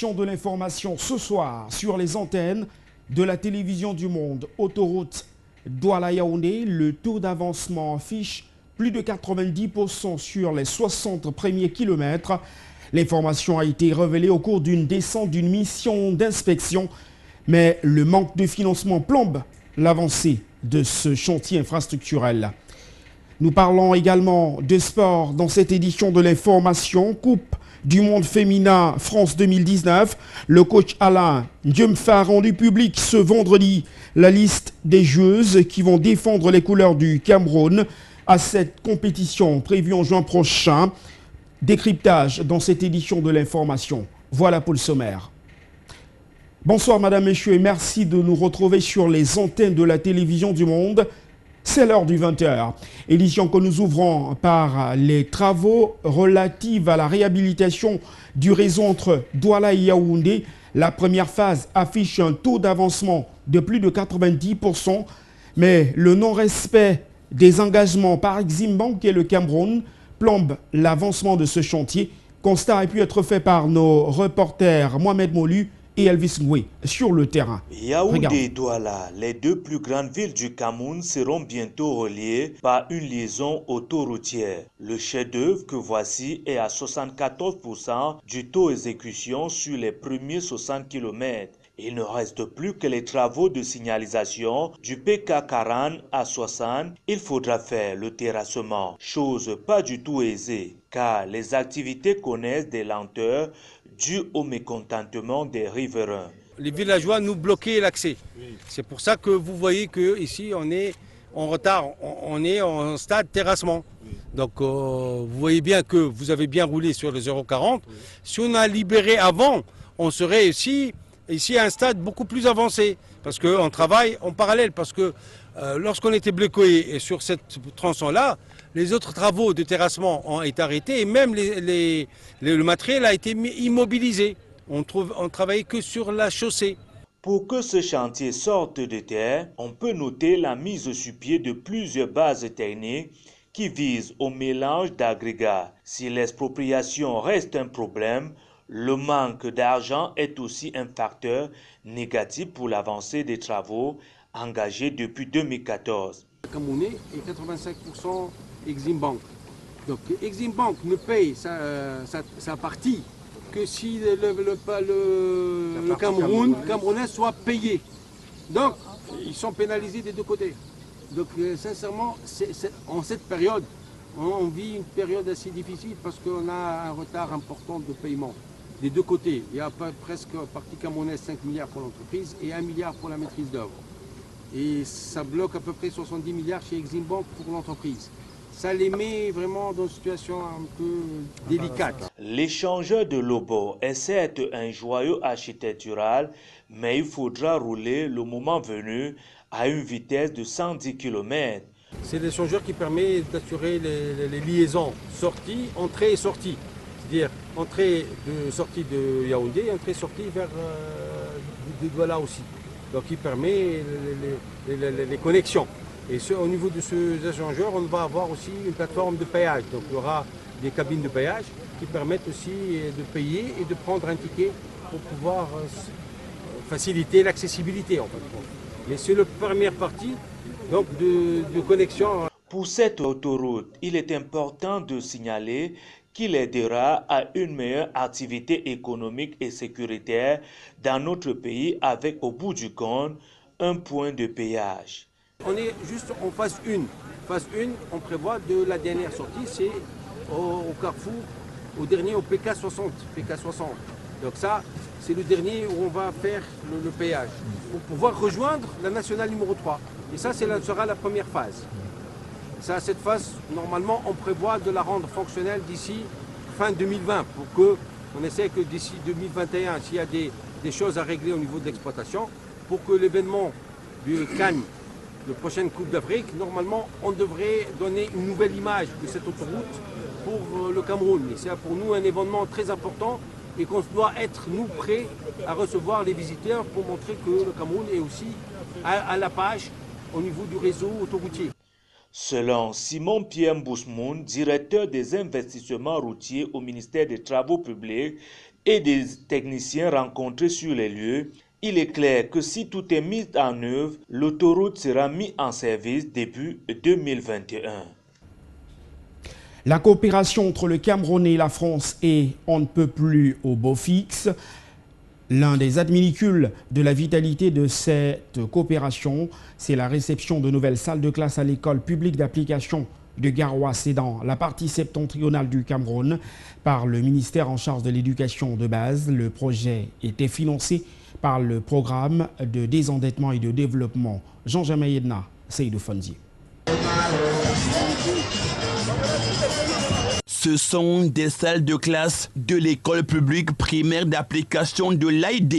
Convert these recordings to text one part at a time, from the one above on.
édition de l'information ce soir sur les antennes de la télévision du monde. Autoroute Douala-Yaoundé, le taux d'avancement affiche plus de 90% sur les 60 premiers kilomètres. L'information a été révélée au cours d'une descente d'une mission d'inspection, mais le manque de financement plombe l'avancée de ce chantier infrastructurel. Nous parlons également de sport dans cette édition de l'information. Coupe du monde féminin France 2019. Le coach Alain Diomfa a rendu public ce vendredi la liste des joueuses qui vont défendre les couleurs du Cameroun à cette compétition prévue en juin prochain. Décryptage dans cette édition de l'information. Voilà pour le sommaire. Bonsoir madame, messieurs et merci de nous retrouver sur les antennes de la télévision du monde. C'est l'heure du 20h. Édition que nous ouvrons par les travaux relatifs à la réhabilitation du réseau entre Douala et Yaoundé. La première phase affiche un taux d'avancement de plus de 90%, mais le non-respect des engagements par Exim Bank et le Cameroun plombe l'avancement de ce chantier. Constat a pu être fait par nos reporters Mohamed Molu et Elvis Ngoué sur le terrain. Yaoundé et Douala, les deux plus grandes villes du Cameroun, seront bientôt reliées par une liaison autoroutière. Le chef-d'œuvre que voici est à 74% du taux d'exécution sur les premiers 60 km. Il ne reste plus que les travaux de signalisation du PK 40 à 60. Il faudra faire le terrassement, chose pas du tout aisée, car les activités connaissent des lenteurs dues au mécontentement des riverains. Les villageois nous bloquaient l'accès. C'est pour ça que vous voyez qu'ici on est en retard, on est en stade terrassement. Donc vous voyez bien que vous avez bien roulé sur le 0,40. Si on a libéré avant, on serait ici à un stade beaucoup plus avancé, parce qu'on travaille en parallèle, parce que lorsqu'on était bloqué sur cette tronçon-là, les autres travaux de terrassement ont été arrêtés et même le matériel a été immobilisé. On travaillait que sur la chaussée. Pour que ce chantier sorte de terre, on peut noter la mise sur pied de plusieurs bases techniques qui visent au mélange d'agrégats. Si l'expropriation reste un problème, le manque d'argent est aussi un facteur négatif pour l'avancée des travaux engagés depuis 2014. Camerounais et 85% Exim Bank. Donc Exim Bank ne paye sa partie que si le Camerounais soit payé. Donc ils sont pénalisés des deux côtés. Donc sincèrement, en cette période, on vit une période assez difficile parce qu'on a un retard important de paiement. Des deux côtés, il y a presque partie camerounaise 5 milliards pour l'entreprise et 1 milliard pour la maîtrise d'œuvre. Et ça bloque à peu près 70 milliards chez Exim Bank pour l'entreprise. Ça les met vraiment dans une situation un peu délicate. L'échangeur de Lobo est certes un joyau architectural, mais il faudra rouler le moment venu à une vitesse de 110 km. C'est l'échangeur qui permet d'assurer les liaisons sortie, entrée et sortie. C'est-à-dire entrée de sortie de Yaoundé et entrée-sortie vers Douala aussi. Donc il permet les connexions. Et au niveau de ces échangeurs, on va avoir aussi une plateforme de péage. Donc il y aura des cabines de péage qui permettent aussi de payer et de prendre un ticket pour pouvoir faciliter l'accessibilité en fait. Mais c'est la première partie donc, de connexion. Pour cette autoroute, il est important de signaler qu'il aidera à une meilleure activité économique et sécuritaire dans notre pays avec au bout du compte un point de péage. On est juste en phase 1. Phase 1, on prévoit de la dernière sortie, c'est au carrefour, au dernier au PK 60. Donc ça, c'est le dernier où on va faire le péage pour pouvoir rejoindre la nationale numéro 3. Et ça, sera la première phase. Ça, cette phase, normalement, on prévoit de la rendre fonctionnelle d'ici fin 2020 pour qu'on essaie que d'ici 2021, s'il y a des choses à régler au niveau de l'exploitation, pour que l'événement du Cannes, la prochaine Coupe d'Afrique, normalement, on devrait donner une nouvelle image de cette autoroute pour le Cameroun. Et c'est pour nous un événement très important et qu'on doit être, nous, prêts à recevoir les visiteurs pour montrer que le Cameroun est aussi à la page au niveau du réseau autoroutier. Selon Simon-Pierre Bousmoun, directeur des investissements routiers au ministère des Travaux publics et des techniciens rencontrés sur les lieux, il est clair que si tout est mis en œuvre, l'autoroute sera mise en service début 2021. La coopération entre le Cameroun et la France est on ne peut plus au beau fixe. L'un des adminicules de la vitalité de cette coopération, c'est la réception de nouvelles salles de classe à l'école publique d'application de Garoua, c'est dans la partie septentrionale du Cameroun, par le ministère en charge de l'éducation de base. Le projet était financé par le programme de désendettement et de développement Jean-Jamais Yedna, Seydou Fonzi. Ce sont des salles de classe de l'école publique primaire d'application de l'AID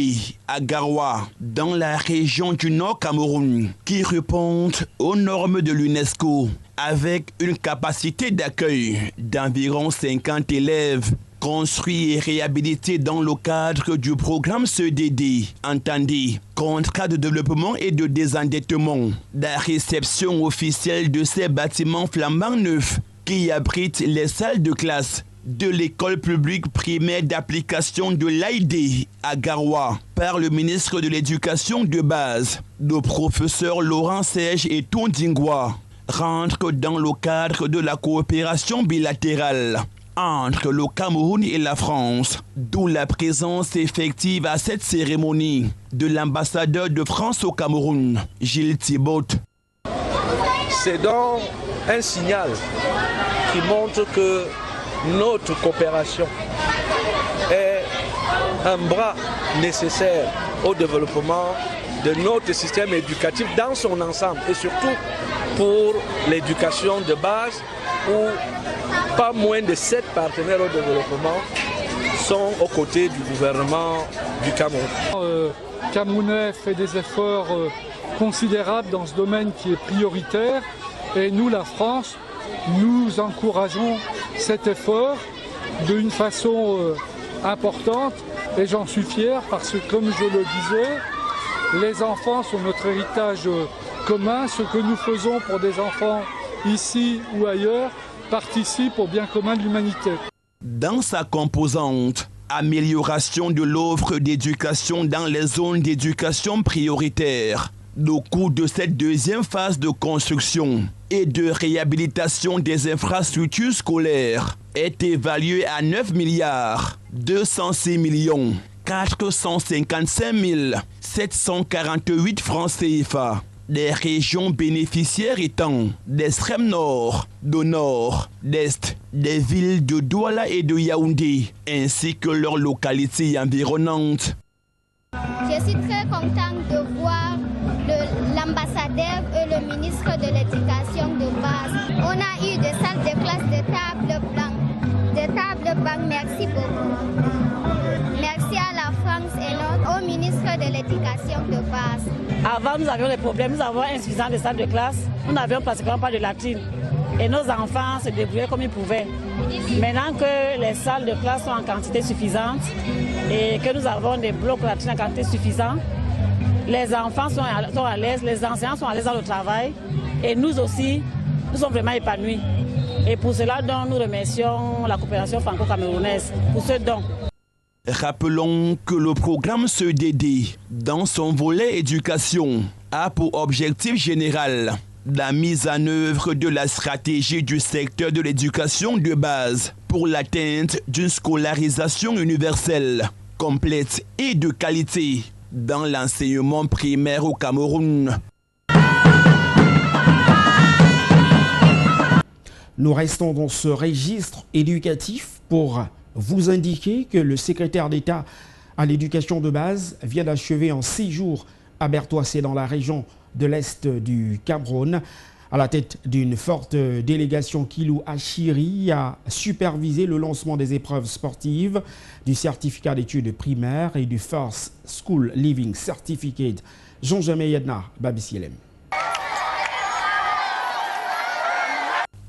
à Garoua, dans la région du Nord Cameroun, qui répondent aux normes de l'UNESCO, avec une capacité d'accueil d'environ 50 élèves, construits et réhabilités dans le cadre du programme CEDD, entendez, contrat de développement et de désendettement. La réception officielle de ces bâtiments flambant neufs qui abritent les salles de classe de l'école publique primaire d'application de l'AID à Garoua par le ministre de l'Éducation de base, le professeur Laurent Serge et Tondingwa, rentre dans le cadre de la coopération bilatérale entre le Cameroun et la France, d'où la présence effective à cette cérémonie de l'ambassadeur de France au Cameroun, Gilles Thibault. C'est donc un signal qui montre que notre coopération est un bras nécessaire au développement de notre système éducatif dans son ensemble et surtout pour l'éducation de base où pas moins de 7 partenaires au développement sont aux côtés du gouvernement du Cameroun. Le Camerounais fait des efforts considérables dans ce domaine qui est prioritaire et nous, la France, nous encourageons cet effort d'une façon importante et j'en suis fier parce que, comme je le disais, les enfants sont notre héritage commun. Ce que nous faisons pour des enfants ici ou ailleurs participe au bien commun de l'humanité. Dans sa composante, amélioration de l'offre d'éducation dans les zones d'éducation prioritaire, le coût de cette deuxième phase de construction et de réhabilitation des infrastructures scolaires est évalué à 9 milliards 206 millions 455 748 francs CFA. Les régions bénéficiaires étant d'extrême nord, de nord, d'est, des villes de Douala et de Yaoundé, ainsi que leurs localités environnantes. Je suis très contente de voir l'ambassadeur et le ministre de l'Éducation de base. On a eu des salles de classe de table blanc. De table blanc, merci beaucoup. Merci à la France et au ministre de l'Éducation de base. Avant, nous avions des problèmes, nous avons insuffisant de salles de classe, nous n'avions pratiquement pas de latrines. Et nos enfants se débrouillaient comme ils pouvaient. Maintenant que les salles de classe sont en quantité suffisante et que nous avons des blocs latrines en quantité suffisante, les enfants sont à l'aise, les enseignants sont à l'aise dans le travail et nous aussi, nous sommes vraiment épanouis. Et pour cela, donc, nous remercions la coopération franco-camerounaise pour ce don. Rappelons que le programme CEDD, dans son volet éducation, a pour objectif général la mise en œuvre de la stratégie du secteur de l'éducation de base pour l'atteinte d'une scolarisation universelle, complète et de qualité dans l'enseignement primaire au Cameroun. Nous restons dans ce registre éducatif pour vous indiquer que le secrétaire d'État à l'éducation de base vient d'achever un séjour à Bertoissé dans la région de l'Est du Cameroun. À la tête d'une forte délégation, Kilou Achiri a supervisé le lancement des épreuves sportives, du certificat d'études primaires et du First School Living Certificate. Jean-Jamais Yedna, Babisielem.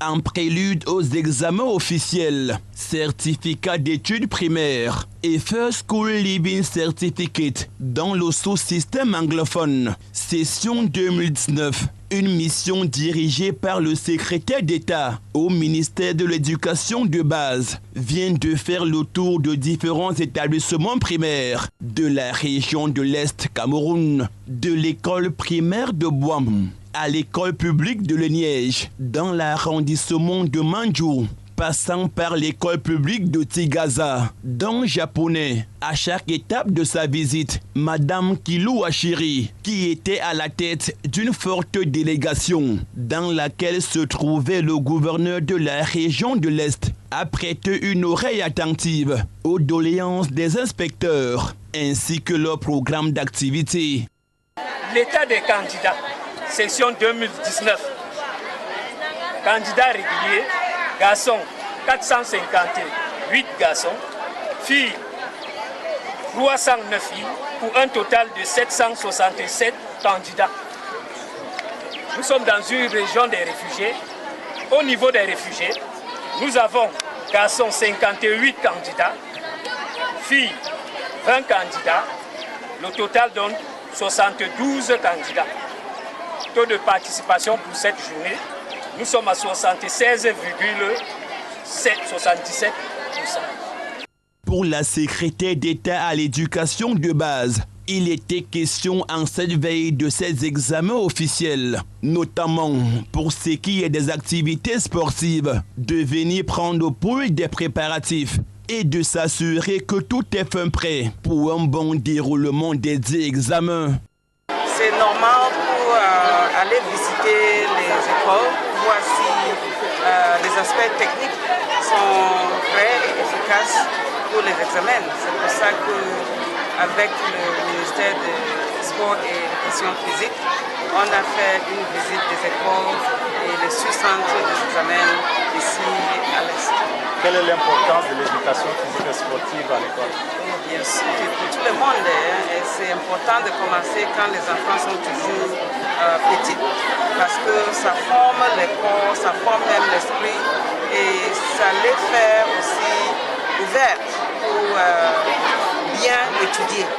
En prélude aux examens officiels, certificat d'études primaires et First School Living Certificate dans le sous-système anglophone, session 2019 Une mission dirigée par le secrétaire d'État au ministère de l'Éducation de base vient de faire le tour de différents établissements primaires de la région de l'Est Cameroun, de l'école primaire de Bouam à l'école publique de Leniège dans l'arrondissement de Mandjou, passant par l'école publique de Tigaza, dans japonais. À chaque étape de sa visite, Madame Kilou Achiri, qui était à la tête d'une forte délégation, dans laquelle se trouvait le gouverneur de la région de l'Est, a prêté une oreille attentive aux doléances des inspecteurs, ainsi que leur programme d'activité. L'état des candidats, session 2019, candidats réguliers, garçons 458 garçons, filles 309 filles, pour un total de 767 candidats. Nous sommes dans une région des réfugiés. Au niveau des réfugiés, nous avons garçons 58 candidats, filles 20 candidats, le total donne 72 candidats. Taux de participation pour cette journée, nous sommes à 76,77%. Pour la secrétaire d'État à l'éducation de base, il était question en cette veille de ces examens officiels, notamment pour ce qui est des activités sportives, de venir prendre au pouls des préparatifs et de s'assurer que tout est fin prêt pour un bon déroulement des dits examens. C'est normal pour aller visiter les écoles, pour voir si les aspects techniques sont prêts et efficaces pour les examens. C'est pour ça qu'avec le ministère du Sport et de l'Éducation physique, on a fait une visite des écoles et les sous-centres des examens ici à l'Est. Quelle est l'importance de l'éducation physique et sportive à l'école? Bien sûr, pour tout le monde. Et c'est important de commencer quand les enfants sont toujours petits, parce que ça forme le corps, ça forme même l'esprit et ça les fait aussi ouverts pour bien étudier.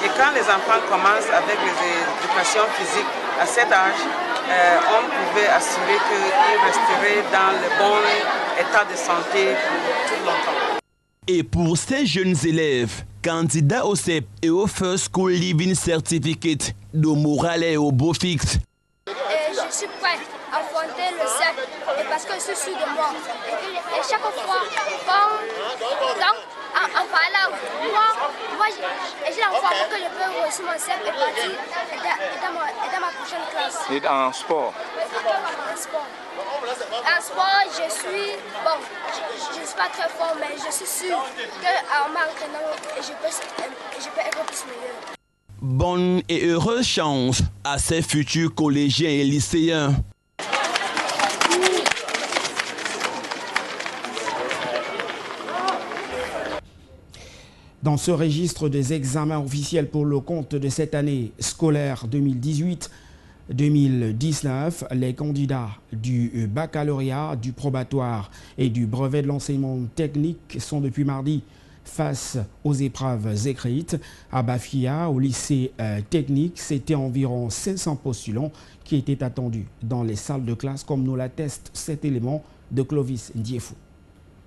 Et quand les enfants commencent avec l'éducation physique à cet âge, on pouvait assurer qu'ils resteraient dans le bon état de santé pour tout longtemps. Et pour ces jeunes élèves, candidats au CEP et au First School Living Certificate, de moral et au beau fixe. Je suis prêt à affronter le CEP parce que je suis sûr de moi. Et chaque fois, en parlant, moi j'ai la foi que je peux réussir mon CEP et partir dans ma prochaine classe. Et en sport? En sport, je suis pas très fort, mais je suis sûr qu'en m'entraînant, je peux être plus meilleur. Bonne et heureuse chance à ces futurs collégiens et lycéens. Dans ce registre des examens officiels pour le compte de cette année scolaire 2018-2019, les candidats du baccalauréat, du probatoire et du brevet de l'enseignement technique sont depuis mardi face aux épreuves écrites. À Bafia, au lycée technique, c'était environ 500 postulants qui étaient attendus dans les salles de classe, comme nous l'atteste cet élément de Clovis Ndiefou.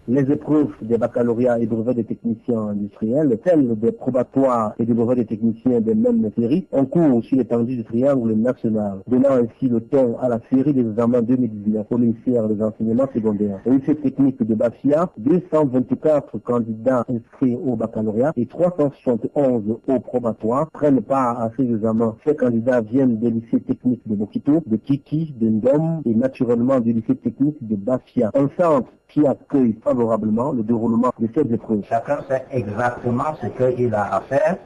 Les épreuves des baccalauréats et brevets des techniciens industriels, celles des probatoires et des brevets des techniciens des mêmes séries, en cours sur l'étendue du triangle national, donnant ainsi le ton à la série des examens 2019 au ministère des enseignements secondaires. Au lycée technique de Bafia, 224 candidats inscrits au baccalauréat et 371 au probatoire prennent part à ces examens. Ces candidats viennent des lycées techniques de Bokito, de Kiki, de Ndom et naturellement du lycée technique de Bafia. Un centre qui accueille favorablement le déroulement de ces épreuves. Chacun sait exactement ce qu'il a à faire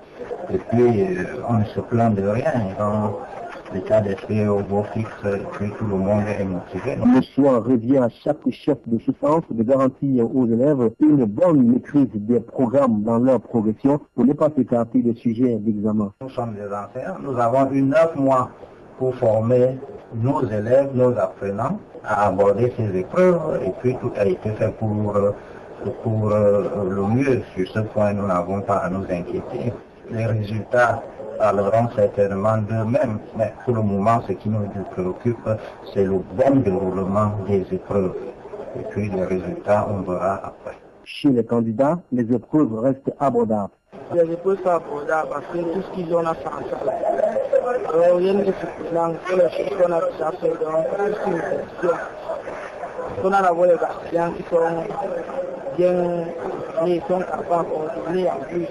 et puis on ne se plaint de rien. Dans l'état d'esprit au beau fixe, puis tout le monde est motivé. Le soin revient à chaque chef de ce centre de garantir aux élèves une bonne maîtrise des programmes dans leur progression pour ne pas s'écarter des sujets d'examen. Nous sommes des enseignants, nous avons eu 9 mois pour former nos élèves, nos apprenants à aborder ces épreuves et puis tout a été fait pour le mieux. Sur ce point, nous n'avons pas à nous inquiéter. Les résultats parleront certainement d'eux-mêmes. Mais pour le moment, ce qui nous préoccupe, c'est le bon déroulement des épreuves. Et puis les résultats, on verra après. Chez les candidats, les épreuves restent abordables. Les épreuves sont abordables parce que tout ce qu'ils ont à faire en salle. Alors, il y a une discipline, les choses qu'on a déjà fait, donc, c'est une question. On a d'abord les gardiens qui sont bien nés, sont capables de nés en plus.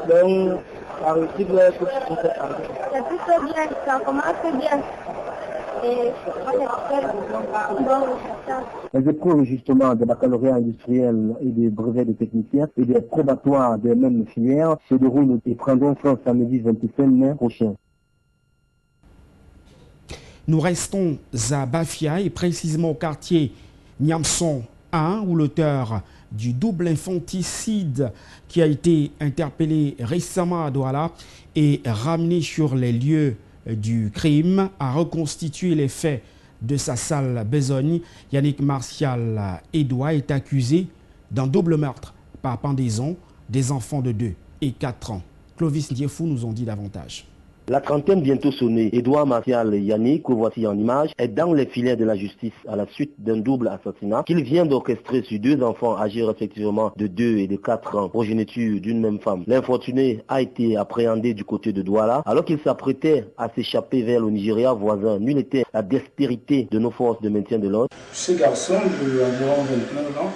Donc, la réussite doit être pour cette année. C'est plutôt bien, ça commence bien. Et les épreuves justement de baccalauréat industriel et des brevets de techniciens et des probatoires des mêmes filières se déroulent et prendront fin samedi 25 mai prochain. Nous restons à Bafia et précisément au quartier Niamson 1 où l'auteur du double infanticide qui a été interpellé récemment à Douala et ramené sur les lieux du crime a reconstitué les faits de sa sale besogne. Yannick Martial Edouard est accusé d'un double meurtre par pendaison des enfants de 2 et 4 ans. Clovis Ndiefou nous en dit davantage. La trentaine bientôt sonnée, Edouard Martial Yannick, que voici en image, est dans les filets de la justice à la suite d'un double assassinat qu'il vient d'orchestrer sur 2 enfants âgés respectivement de 2 et de 4 ans, progéniture d'une même femme. L'infortuné a été appréhendé du côté de Douala alors qu'il s'apprêtait à s'échapper vers le Nigeria voisin. Nulle était la dextérité de nos forces de maintien de l'ordre. Ce garçon d'environ 29 ans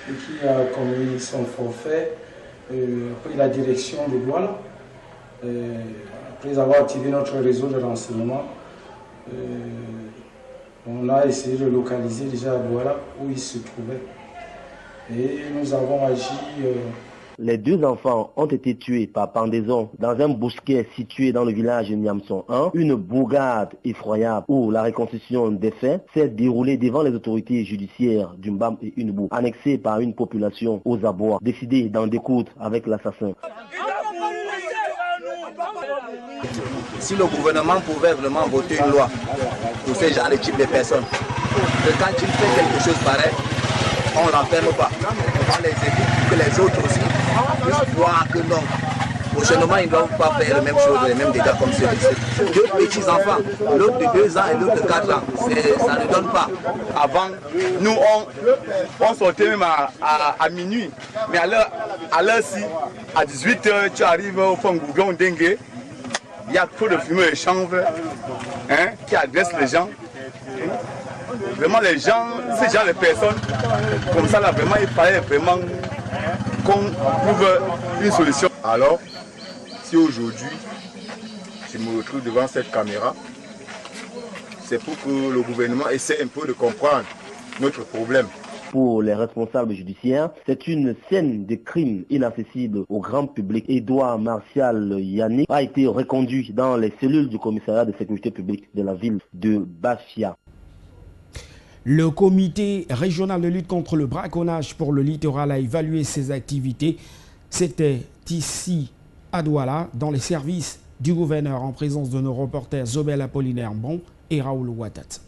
qui a commis son forfait pris la direction de Douala. Après avoir activé notre réseau de renseignement, on a essayé de localiser déjà à Douala où il se trouvait. Et nous avons agi. Les 2 enfants ont été tués par pendaison dans un bosquet situé dans le village de Niamson 1. Une bourgade effroyable où la reconstitution des faits s'est déroulée devant les autorités judiciaires d'Umbam et Unebou, annexées par une population aux abois, décidée d'en découdre avec l'assassin. Si le gouvernement pouvait vraiment voter une loi pour ce genre de type de personnes, que quand il fait quelque chose pareil, on ne l'enferme pas. On les évite pour que les autres aussi puissent voir que non. Prochainement, ils ne doivent pas faire les mêmes choses, les mêmes dégâts comme celui-ci. 2 petits enfants, l'autre de 2 ans et l'autre de 4 ans, ça ne donne pas. Avant, nous, on sortait même à minuit. Mais à l'heure-ci, à 18h, tu arrives au Fongougon Dengue. Il y a trop de fumée et chanvre qui agressent les gens. Vraiment, les gens, ces gens, les personnes, comme ça, là, vraiment, il fallait vraiment qu'on trouve une solution. Alors, si aujourd'hui, je me retrouve devant cette caméra, c'est pour que le gouvernement essaie un peu de comprendre notre problème. Pour les responsables judiciaires, c'est une scène de crime inaccessible au grand public. Edouard Martial Yannick a été reconduit dans les cellules du commissariat de sécurité publique de la ville de Bafia. Le comité régional de lutte contre le braconnage pour le littoral a évalué ses activités. C'était ici à Douala, dans les services du gouverneur, en présence de nos reporters Zobel Apollinaire Bon et Raoul Ouattat.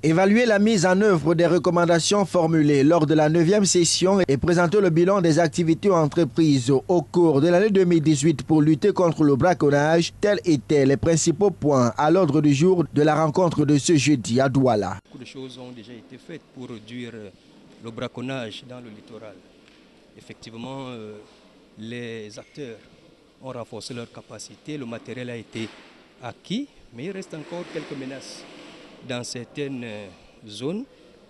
Évaluer la mise en œuvre des recommandations formulées lors de la 9e session et présenter le bilan des activités entreprises au cours de l'année 2018 pour lutter contre le braconnage, tels étaient les principaux points à l'ordre du jour de la rencontre de ce jeudi à Douala. Beaucoup de choses ont déjà été faites pour réduire le braconnage dans le littoral. Effectivement, les acteurs ont renforcé leur capacité, le matériel a été acquis, mais il reste encore quelques menaces dans certaines zones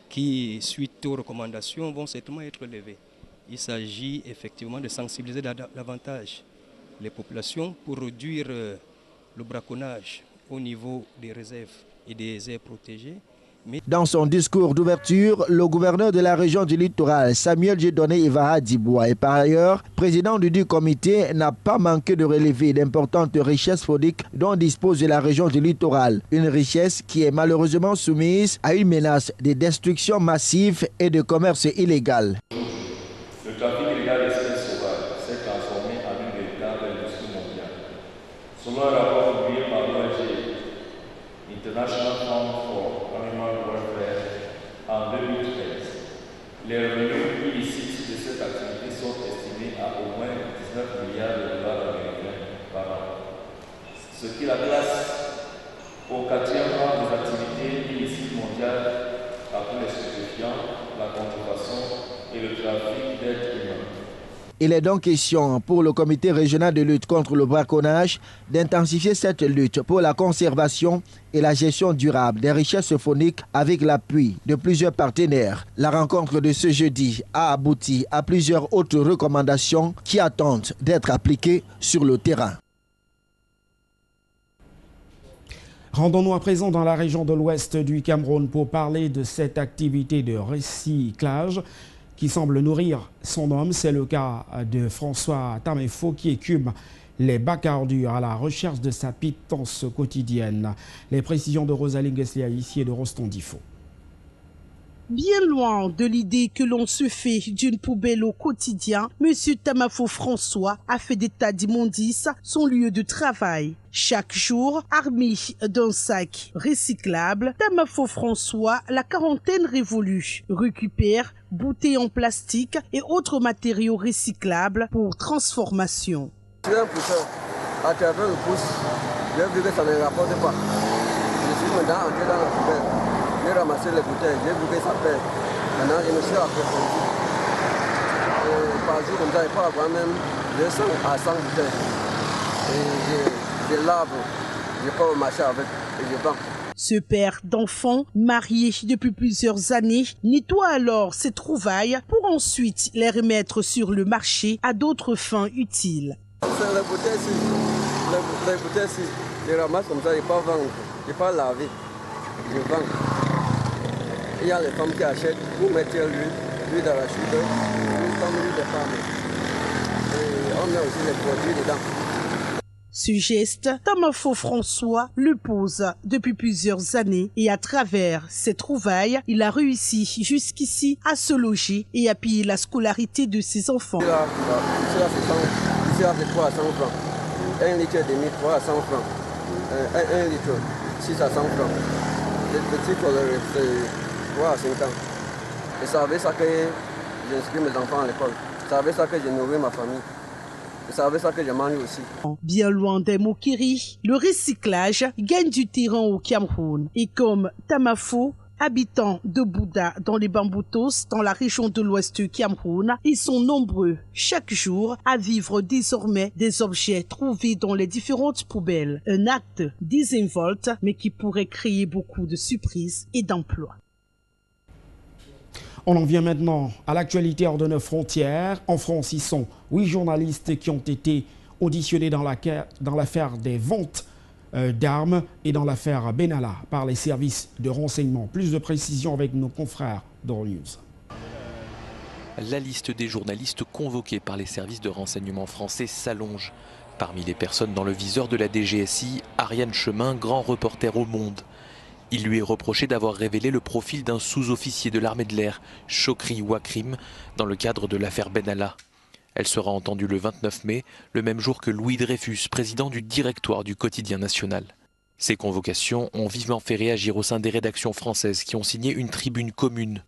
qui, suite aux recommandations, vont certainement être levées. Il s'agit effectivement de sensibiliser davantage les populations pour réduire le braconnage au niveau des réserves et des aires protégées. Dans son discours d'ouverture, le gouverneur de la région du littoral, Samuel Dieudonné Ivara Dibois, et par ailleurs président du comité, n'a pas manqué de relever d'importantes richesses fauniques dont dispose la région du littoral. Une richesse qui est malheureusement soumise à une menace de destruction massive et de commerce illégal. Le trafic illégal d'espèces sauvages s'est transformé en une véritable industrie mondiale. Selon un rapport publié par l'ONG International Fund for Animal Welfare en 2013, les revenus illicites bénéfices de cette activité sont estimés à au moins 19 milliards de dollars américains par an, ce qui la place au 4e rang des activités illicites mondiales après les stupéfiants, la contrefaçon et le trafic d'êtres humains. Il est donc question pour le comité régional de lutte contre le braconnage d'intensifier cette lutte pour la conservation et la gestion durable des richesses fauniques avec l'appui de plusieurs partenaires. La rencontre de ce jeudi a abouti à plusieurs autres recommandations qui attendent d'être appliquées sur le terrain. Rendons-nous à présent dans la région de l'ouest du Cameroun pour parler de cette activité de recyclage qui semble nourrir son homme. C'est le cas de François Tamefo qui écume les bacs à ordures à la recherche de sa pitance quotidienne. Les précisions de Rosalie Gueslia ici et de Roston Difo. Bien loin de l'idée que l'on se fait d'une poubelle au quotidien, M. Tamafo François a fait d'état d'immondice son lieu de travail. Chaque jour, armé d'un sac recyclable, Tamafo François, la quarantaine révolue, récupère bouteilles en plastique et autres matériaux recyclables pour transformation. Je suis un pousseur. À travers le pouce, j'ai vu que ça ne rapporte pas. Je suis maintenant entré dans la poubelle. J'ai ramassé les bouteilles, j'ai vu que ça pèse. Maintenant, je me suis approfondi. Par jour, comme ça, il faut avoir même 200 à 100 bouteilles. Et je lave, je pars au marché avec et je vends. Ce père d'enfants, marié depuis plusieurs années, nettoie alors ses trouvailles pour ensuite les remettre sur le marché à d'autres fins utiles. Les bouteilles, je ramasse comme ça, je ne peux pas vendre, je ne peux pas laver, je vends. Il y a les femmes qui achètent pour mettre l'huile d'arachide, l'huile comme l'huile de femme. Et on met aussi les produits dedans. Ce geste, Tamafo François le pose depuis plusieurs années et à travers ses trouvailles, il a réussi jusqu'ici à se loger et à payer la scolarité de ses enfants. Ici, c'est 3 à 100 francs. 1 litre et demi, 3 à 100 francs. 1 litre, 6 à 100 francs. Les petits colorés, c'est 3 à 5 ans. Et ça avait ça que j'inscris mes enfants à l'école. Ça avait ça que je nourris ma famille. Et ça avait ça que je mange aussi. Bien loin des moqueries, le recyclage gagne du terrain au Cameroun. Et comme Tamafo, habitant de Bouddha dans les Bamboutos, dans la région de l'ouest du Cameroun, ils sont nombreux chaque jour à vivre désormais des objets trouvés dans les différentes poubelles. Un acte désinvolte, mais qui pourrait créer beaucoup de surprises et d'emplois. On en vient maintenant à l'actualité hors de nos frontières. En France, ils sont 8 journalistes qui ont été auditionnés dans l'affaire des ventes d'armes et dans l'affaire Benalla par les services de renseignement. Plus de précisions avec nos confrères d'Euronews. La liste des journalistes convoqués par les services de renseignement français s'allonge. Parmi les personnes dans le viseur de la DGSI, Ariane Chemin, grand reporter au Monde. Il lui est reproché d'avoir révélé le profil d'un sous-officier de l'armée de l'air, Chokri Wakrim, dans le cadre de l'affaire Benalla. Elle sera entendue le 29 mai, le même jour que Louis Dreyfus, président du directoire du quotidien national. Ces convocations ont vivement fait réagir au sein des rédactions françaises qui ont signé une tribune commune.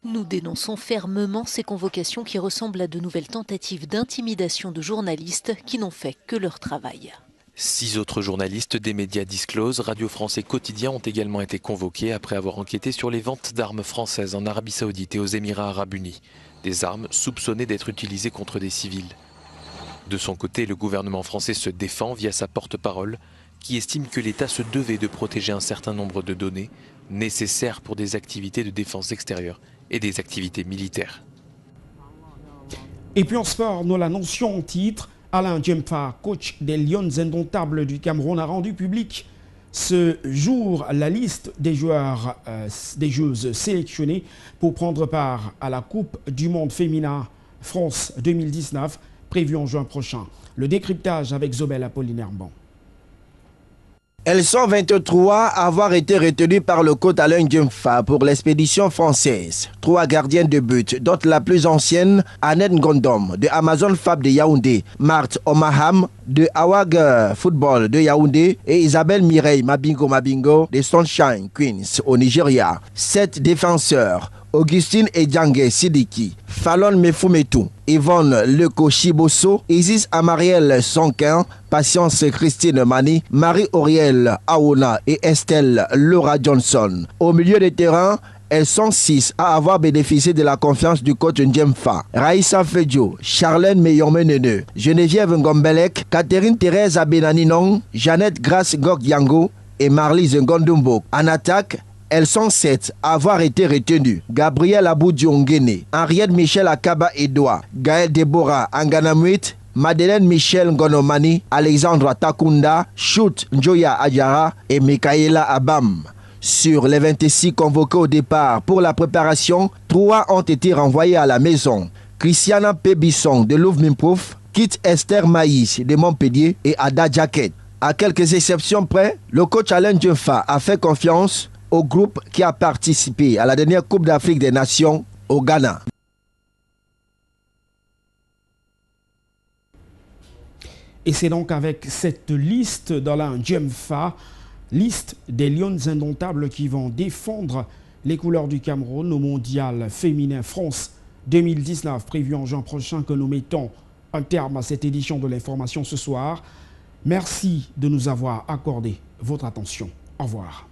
Nous dénonçons fermement ces convocations qui ressemblent à de nouvelles tentatives d'intimidation de journalistes qui n'ont fait que leur travail. 6 autres journalistes des médias Disclose, Radio France et Quotidien ont également été convoqués après avoir enquêté sur les ventes d'armes françaises en Arabie Saoudite et aux Émirats Arabes Unis. Des armes soupçonnées d'être utilisées contre des civils. De son côté, le gouvernement français se défend via sa porte-parole, qui estime que l'État se devait de protéger un certain nombre de données nécessaires pour des activités de défense extérieure et des activités militaires. Et puis en sport, nous l'annoncions en titre. Alain Djemfa, coach des Lions indomptables du Cameroun, a rendu public ce jour la liste des joueuses sélectionnées pour prendre part à la Coupe du Monde féminin France 2019 prévue en juin prochain. Le décryptage avec Zobel Apollinaire Bon. Elles sont 23 à avoir été retenues par le coach Alain Djemfa pour l'expédition française. 3 gardiennes de but, dont la plus ancienne, Annette Ngondom, de Amazon Fab de Yaoundé, Marthe Omaham, de Awag Football de Yaoundé et Isabelle Mireille Mabingo de Sunshine Queens au Nigeria. 7 défenseurs Augustine Edjangue Sidiki, Fallon Mefumetu, Yvonne Leko Chiboso, Isis Amariel Sonquin, Patience Christine Mani, Marie-Auriel Aouna et Estelle Laura Johnson. Au milieu des terrains, elles sont 6 à avoir bénéficié de la confiance du coach Ndjemfa. Raïssa Fedjo, Charlène Meyommenene, Geneviève Ngombelek, Catherine Thérèse Abenaninong, Jeannette Grace Gokyango et Marlise Ngondumbo. En attaque, elles sont 7 à avoir été retenues. Gabriel Aboudiongene, Henriette Michel Akaba Edouard, Gaël Deborah Anganamuit, Madeleine Michel Ngonomani, Alexandra Takunda, Chout Njoya Adjara et Michaela Abam. Sur les 26 convoqués au départ pour la préparation, 3 ont été renvoyés à la maison. Christiana Pébisson de Louvre-Mimprouf, Kit Esther Maïs de Montpellier et Ada Jacket. À quelques exceptions près, le coach Alain Ndjemfa a fait confiance au groupe qui a participé à la dernière Coupe d'Afrique des Nations au Ghana. Et c'est donc avec cette liste d'Alain Ndjemfa, liste des Lions indomptables qui vont défendre les couleurs du Cameroun au Mondial féminin France 2019 prévu en juin prochain, que nous mettons un terme à cette édition de l'information ce soir. Merci de nous avoir accordé votre attention. Au revoir.